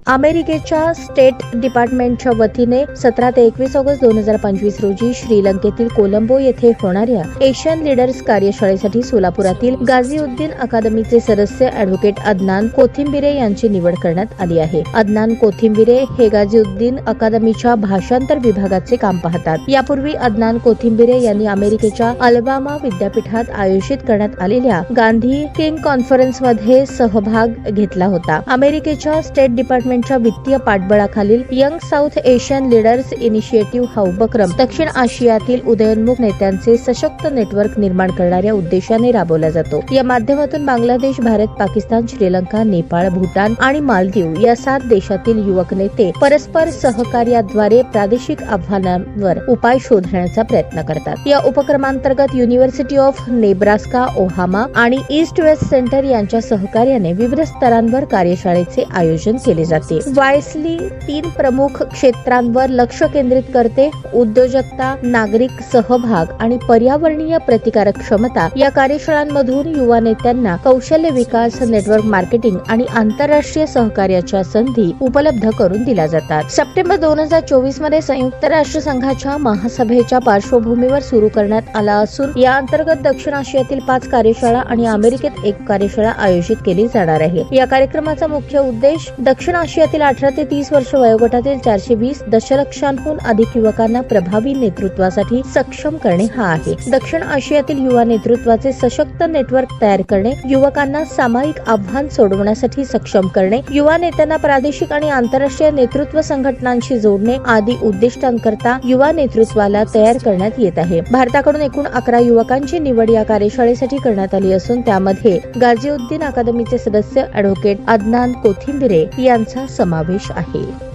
अमेरिकेच्या स्टेट डिपार्टमेंटच्या वतीने 17 ते 21 ऑगस्ट 2025 रोजी श्रीलंकेतील कोलंबो येथे होणाऱ्या एशियन लीडर्स कार्यशाळेसाठी सोलापुरातील गाझीउद्दीन अकादमीचे सदस्य ॲडव्होकेट अदनान कोथिंबिरे यांची निवड करण्यात आली आहे. अदनान कोथिंबिरे हे गाझीउद्दीन अकादमीच्या भाषांतर विभागाचे काम पाहतात. यापूर्वी अदनान कोथिंबिरे यांनी अमेरिकेच्या अल्बामा विद्यापीठात आयोजित करण्यात आलेल्या गांधी किंग कॉन्फरन्समध्ये सहभाग घेतला होता. अमेरिकेच्या स्टेट डिपार्टमेंटच्या वित्तीय पाठबळाखालील young south Asian leaders initiative हा उपक्रम दक्षिण आशियातील उदयोन्मुख नेत्यांचे सशक्त नेटवर्क निर्माण करणाऱ्या उद्देशाने राबवला जातो. या माध्यमातून बांगलादेश, भारत, पाकिस्तान, श्रीलंका, नेपाळ, भूटान आणि मालदीव या 7 देशातील युवक नेते परस्पर सहकार्याद्वारे प्रादेशिक आव्हानांवर उपाय शोधण्याचा प्रयत्न करतात. या उपक्रमांतर्गत युनिव्हर्सिटी ऑफ नेब्रास्का ओहामा आणि ईस्ट वेस्ट सेंटर यांच्या सहकार्याने विविध स्तरांवर कार्यशाळेचे आयोजन केले जाते. वायसली 3 प्रमुख क्षेत्रांवर लक्ष केंद्रित करते: उद्योजकता, नागरिक सहभाग आणि पर्यावरणीय प्रतिकारक क्षमता. या कार्यशाळांमधून युवा नेत्यांना कौशल्य विकास, नेटवर्क मार्केटिंग आणि आंतरराष्ट्रीय सहकार्याच्या संधी उपलब्ध करून दिल्या जातात. सप्टेंबर 2024 मध्ये संयुक्त राष्ट्र संघाच्या महासभेच्या पार्श्वभूमीवर सुरू करण्यात आला असून या अंतर्गत दक्षिण आशियातील 5 कार्यशाळा आणि अमेरिकेत 1 कार्यशाळा आयोजित केली जाणार आहे. या कार्यक्रमाचा मुख्य उद्देश दक्षिण आशियातील 18 ते 30 वर्ष वयोगटातील 420 दशलक्षांहून अधिक युवकांना प्रभावी नेतृत्वासाठी सक्षम करणे हा आहे. दक्षिण आशियातील युवा नेतृत्वाचे सशक्त नेटवर्क तयार करणे, युवकांना सामायिक आव्हान सोडवण्यासाठी सक्षम करणे, युवा नेत्यांना प्रादेशिक आणि आंतरराष्ट्रीय नेतृत्व संघटनांशी जोडणे आदी उद्दिष्टांकरता युवा नेतृत्वाला तयार करण्यात येत आहे. भारताकडून एकूण 11 युवकांची निवड या कार्यशाळेसाठी करण्यात आली असून त्यामध्ये गाझीउद्दीन अकादमीचे सदस्य ॲडव्होकेट अदनान कोथिंबिरे यांचा समावेश आहे.